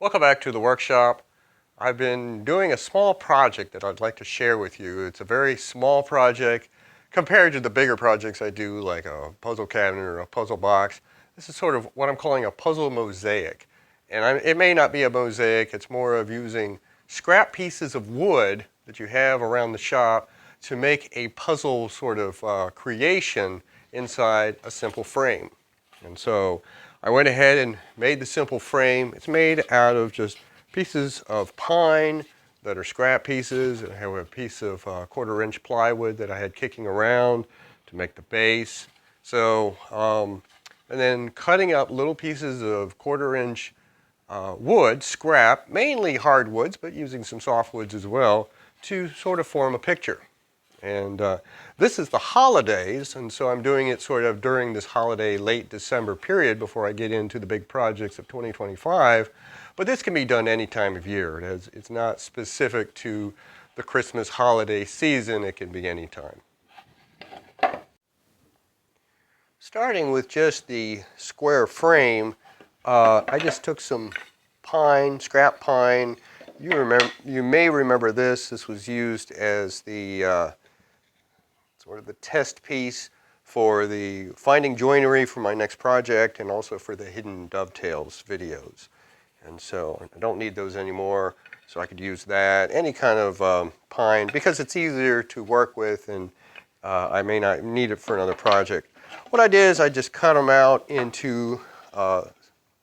Welcome back to the workshop. I've been doing a small project that I'd like to share with you. It's a very small project compared to the bigger projects I do, like a puzzle cabinet or a puzzle box. This is sort of what I'm calling a puzzle mosaic. And it may not be a mosaic, it's more of using scrap pieces of wood that you have around the shop to make a puzzle sort of creation inside a simple frame. And so I went ahead and made the simple frame. It's made out of just pieces of pine that are scrap pieces. I have a piece of 1/4-inch plywood that I had kicking around to make the base. So, and then cutting up little pieces of 1/4-inch wood, scrap, mainly hardwoods, but using some softwoods as well, to sort of form a picture. And this is the holidays, and so I'm doing it sort of during this holiday late December period before I get into the big projects of 2025. But this can be done any time of year. It's not specific to the Christmas holiday season. It can be any time. Starting with just the square frame, I just took some pine, scrap pine. You may remember this. This was used as the sort of the test piece for the finding joinery for my next project and also for the hidden dovetails videos. And so I don't need those anymore, so I could use that. Any kind of pine, because it's easier to work with and I may not need it for another project. What I did is I just cut them out into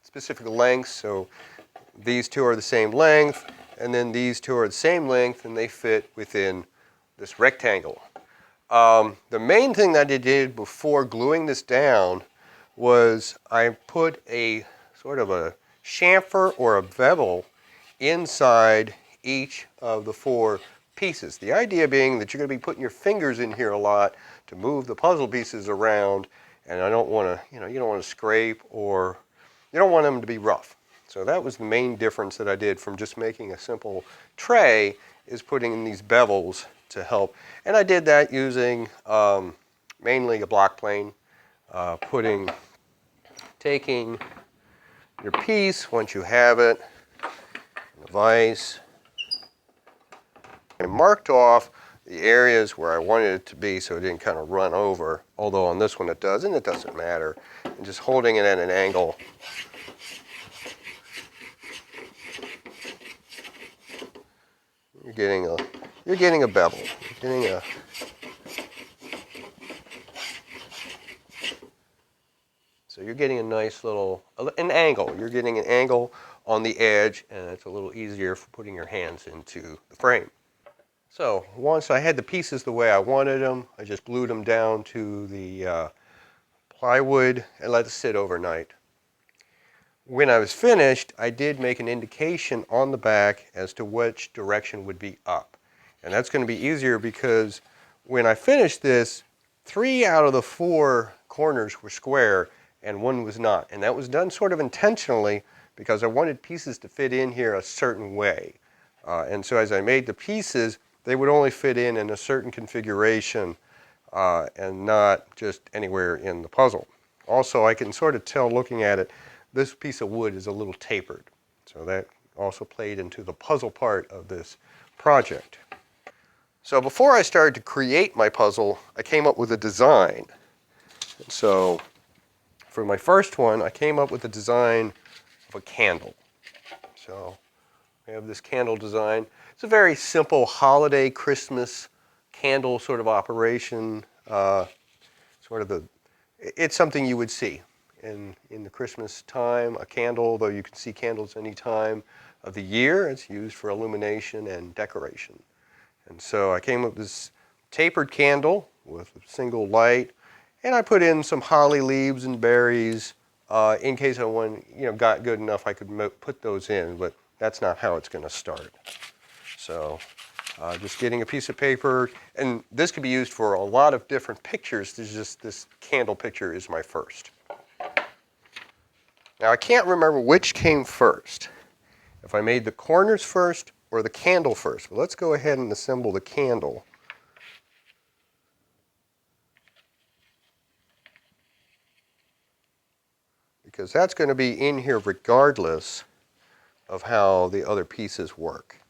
specific lengths. So these two are the same length, and then these two are the same length, and they fit within this rectangle. The main thing that I did before gluing this down was I put a sort of a chamfer or a bevel inside each of the 4 pieces. The idea being that you're going to be putting your fingers in here a lot to move the puzzle pieces around, and I don't want to, you don't want to scrape or you don't want them to be rough. So that was the main difference that I did from just making a simple tray, is putting in these bevels to help. And I did that using mainly a block plane, taking your piece once you have it, in a vise, and marked off the areas where I wanted it to be so it didn't kind of run over, although on this one it does, and it doesn't matter. And just holding it at an angle. You're getting a bevel. You're getting a So you're getting a nice little, an angle. You're getting an angle on the edge, and it's a little easier for putting your hands into the frame. So once I had the pieces the way I wanted them, I just glued them down to the plywood and let it sit overnight. When I was finished, I did make an indication on the back as to which direction would be up. And that's going to be easier because when I finished this, 3 out of the 4 corners were square and 1 was not. And that was done sort of intentionally because I wanted pieces to fit in here a certain way. And so as I made the pieces, they would only fit in a certain configuration and not just anywhere in the puzzle. Also, I can sort of tell looking at it, this piece of wood is a little tapered. So that also played into the puzzle part of this project. So before I started to create my puzzle, I came up with a design. So for my first one, I came up with a design of a candle. So I have this candle design. It's a very simple holiday Christmas candle sort of operation. It's something you would see in the Christmas time, a candle, though you can see candles any time of the year. It's used for illumination and decoration. And so I came up with this tapered candle with a single light, and I put in some holly leaves and berries in case I got good enough I could put those in, but that's not how it's going to start. So just getting a piece of paper, and this could be used for a lot of different pictures. This candle picture is my first. Now I can't remember which came first, if I made the corners first or the candle first. But let's go ahead and assemble the candle. Because that's going to be in here regardless. of how the other pieces work.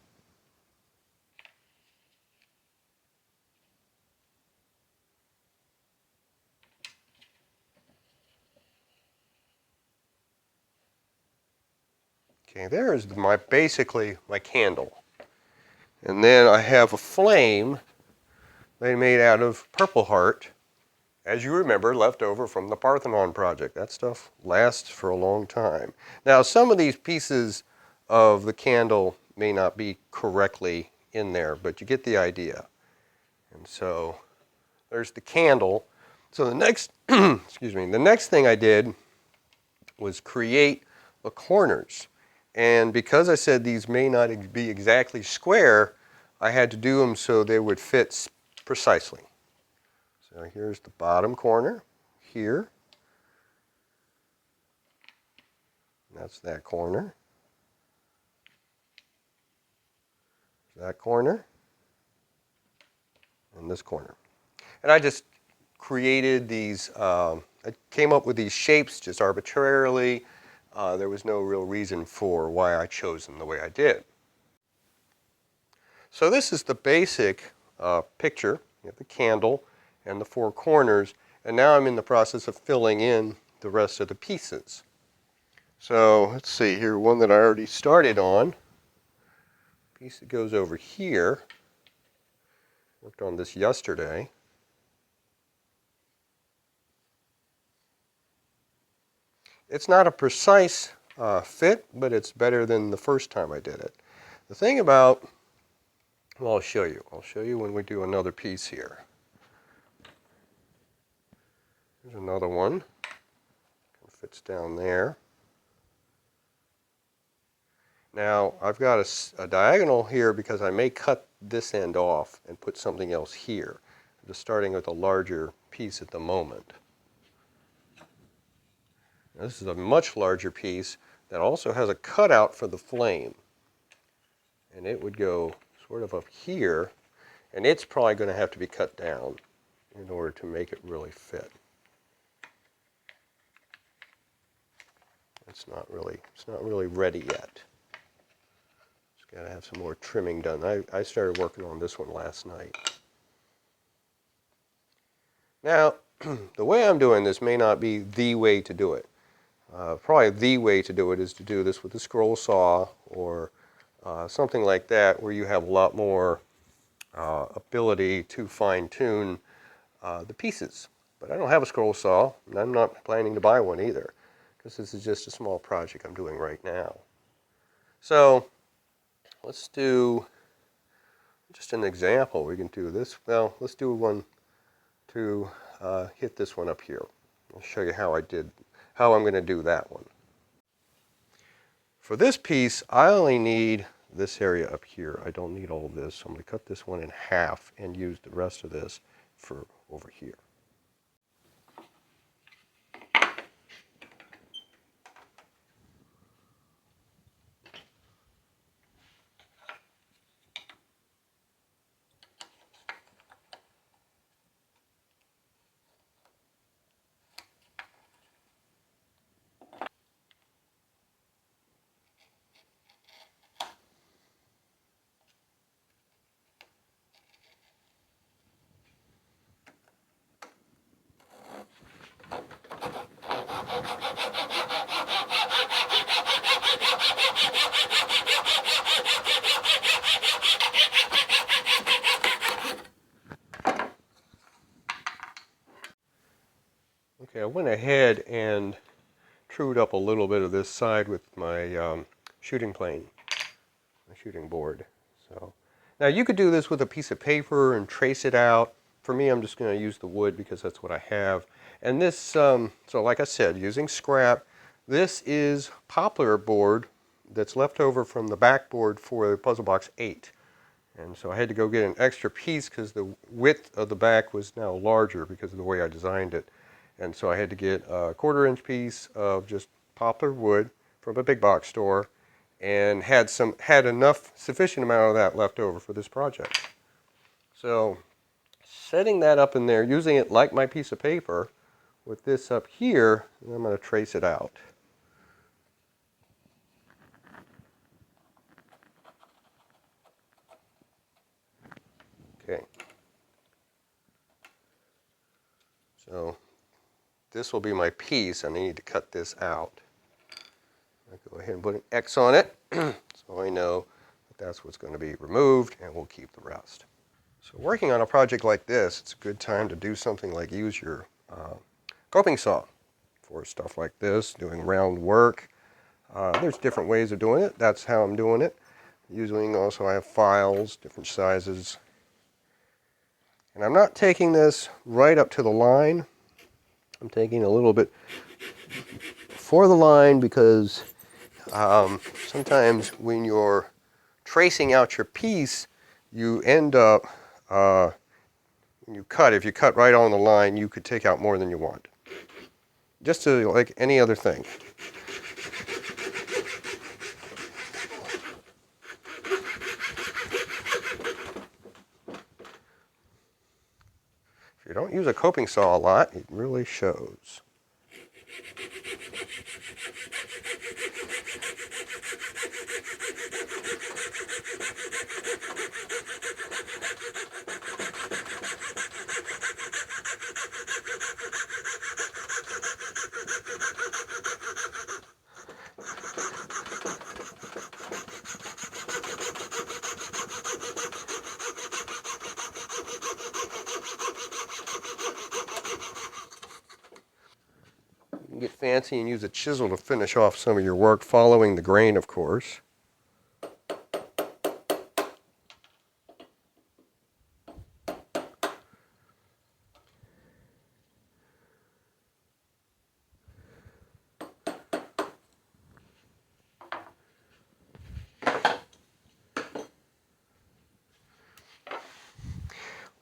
Okay, there is basically my candle. And then I have a flame they made out of purple heart, as you remember, left over from the Parthenon project. That stuff lasts for a long time. Now, some of these pieces of the candle may not be correctly in there, but you get the idea. And so there's the candle. So the next, excuse me, the next thing I did was create the corners. And because I said these may not be exactly square, I had to do them so they would fit precisely. So here's the bottom corner here. That's that corner. That corner. And this corner. And I just created these, I came up with these shapes just arbitrarily. There was no real reason for why I chose them the way I did. So this is the basic picture. You have the candle and the four corners, and now I'm in the process of filling in the rest of the pieces. So let's see here, one that I already started on. Piece that goes over here. Worked on this yesterday. It's not a precise fit, but it's better than the first time I did it. The thing about, well, I'll show you. I'll show you when we do another piece here. Here's another one. It fits down there. Now, I've got a diagonal here because I may cut this end off and put something else here. I'm just starting with a larger piece at the moment. Now, this is a much larger piece that also has a cutout for the flame. And it would go sort of up here, and it's probably going to have to be cut down in order to make it really fit. It's not really ready yet. It's got to have some more trimming done. I started working on this one last night. Now, the way I'm doing this may not be the way to do it. Probably the way to do it is to do this with a scroll saw or something like that, where you have a lot more ability to fine-tune the pieces. But I don't have a scroll saw, and I'm not planning to buy one either, because this is just a small project I'm doing right now. So let's do just an example. We can do this. Well, let's do one to hit this one up here. I'll show you how I'm going to do that one. For this piece, I only need this area up here. I don't need all of this. So I'm going to cut this one in half and use the rest of this for over here. Okay, I went ahead and trued up a little bit of this side with my shooting plane, my shooting board. So now you could do this with a piece of paper and trace it out. For me, I'm just going to use the wood because that's what I have. And this, so like I said, using scrap, this is poplar board that's left over from the backboard for Puzzle Box 8. And so I had to go get an extra piece because the width of the back was now larger because of the way I designed it. And so I had to get a 1/4-inch piece of just poplar wood from a big box store, and had sufficient amount of that left over for this project. So setting that up in there, using it like my piece of paper, with this up here, and I'm going to trace it out. Okay. So this will be my piece, and I need to cut this out. I'll go ahead and put an X on it so I know that that's what's going to be removed, and we'll keep the rest. So working on a project like this, it's a good time to do something like use your coping saw for stuff like this, doing round work. There's different ways of doing it. That's how I'm doing it. Usually also I have files, different sizes. And I'm not taking this right up to the line. I'm taking a little bit for the line because sometimes when you're tracing out your piece, you end up, when you cut, if you cut right on the line, you could take out more than you want. Just to, like any other thing. If you don't use a coping saw a lot, it really shows. You can get fancy and use a chisel to finish off some of your work, following the grain, of course.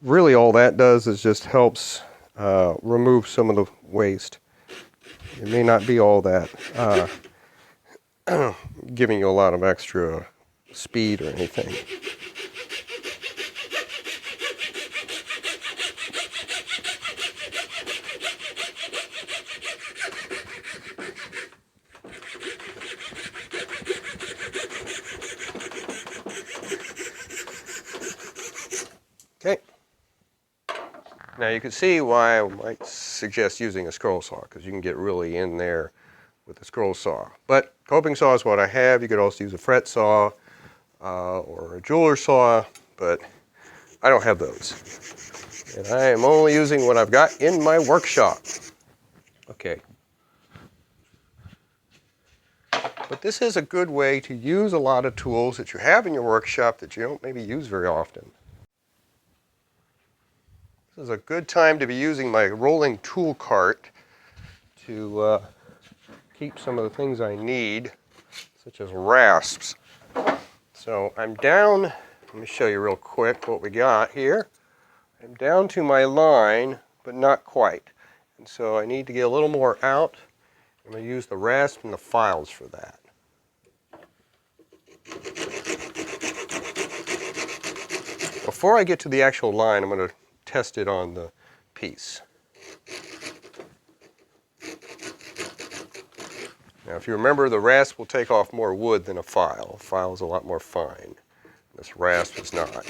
Really all that does is just helps remove some of the waste. It may not be all that giving you a lot of extra speed or anything. Okay. Now you can see why I might suggest using a scroll saw, because you can get really in there with a scroll saw. But coping saw is what I have. You could also use a fret saw or a jeweler saw, but I don't have those. And I am only using what I've got in my workshop. Okay. But this is a good way to use a lot of tools that you have in your workshop that you don't maybe use very often. This is a good time to be using my rolling tool cart to keep some of the things I need, such as rasps. So I'm down, let me show you real quick what we got here. I'm down to my line, but not quite. And so I need to get a little more out. I'm going to use the rasp and the files for that. Before I get to the actual line, I'm going to test it on the piece. Now, if you remember, the rasp will take off more wood than a file. A file is a lot more fine. This rasp is not.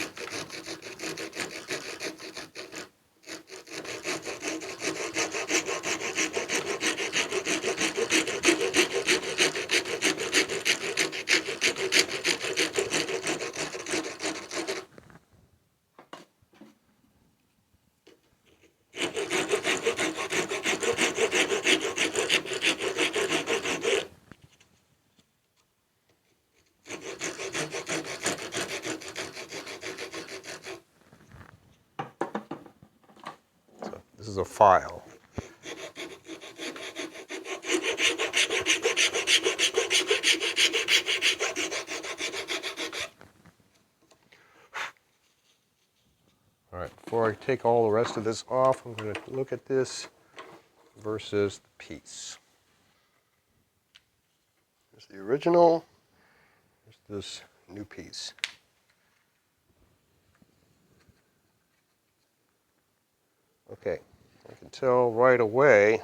So this is a file. All right, before I take all the rest of this off, I'm going to look at this versus the piece. There's the original, there's this new piece. Okay, I can tell right away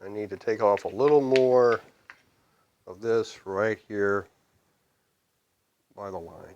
I need to take off a little more of this right here by the line.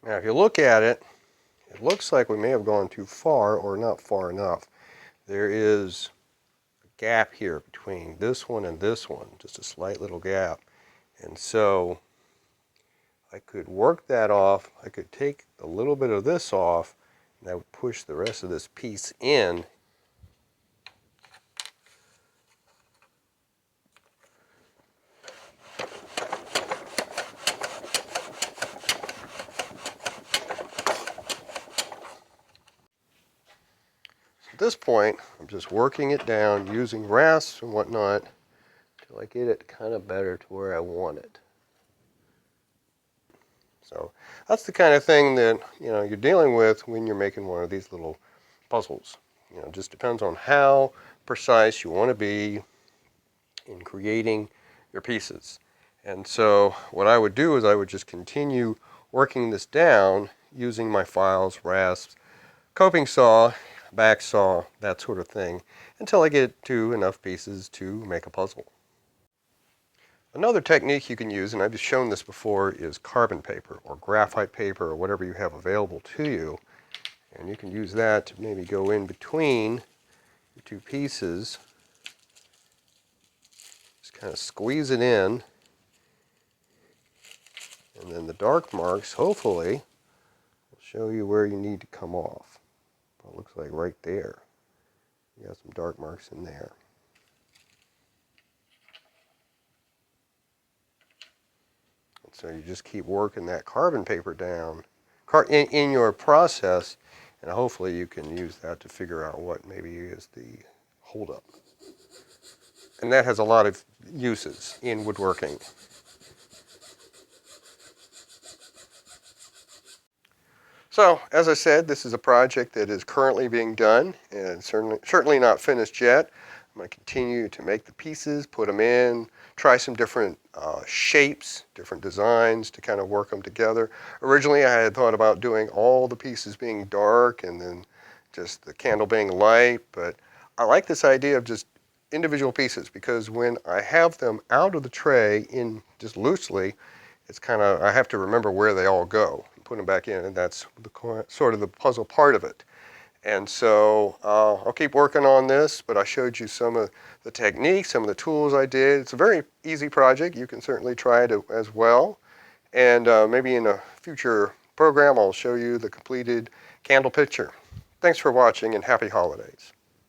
Now if you look at it, it looks like we may have gone too far or not far enough. There is a gap here between this one and this one, just a slight little gap. And so I could work that off. I could take a little bit of this off, and I would push the rest of this piece in. At this point, I'm just working it down using rasps and whatnot till I get it kind of better to where I want it. So that's the kind of thing that you're dealing with when you're making one of these little puzzles. It just depends on how precise you want to be in creating your pieces. And so what I would do is I would just continue working this down using my files, rasps, coping saw, back saw, that sort of thing, until I get to enough pieces to make a puzzle. Another technique you can use, and I've shown this before, is carbon paper or graphite paper or whatever you have available to you. And you can use that to maybe go in between your two pieces. Just kind of squeeze it in. And then the dark marks, hopefully, will show you where you need to come off. It looks like right there. You got some dark marks in there. And so you just keep working that carbon paper down in your process, and hopefully you can use that to figure out what maybe is the holdup. And that has a lot of uses in woodworking. So, as I said, this is a project that is currently being done, and certainly not finished yet. I'm going to continue to make the pieces, put them in, try some different shapes, different designs to kind of work them together. Originally, I had thought about doing all the pieces being dark and then just the candle being light, but I like this idea of just individual pieces, because when I have them out of the tray in just loosely, it's kind of, I have to remember where they all go and put them back in, and that's sort of the puzzle part of it. And so I'll keep working on this, but I showed you some of the techniques, some of the tools I did. It's a very easy project. You can certainly try it as well. And maybe in a future program, I'll show you the completed candle picture. Thanks for watching, and happy holidays.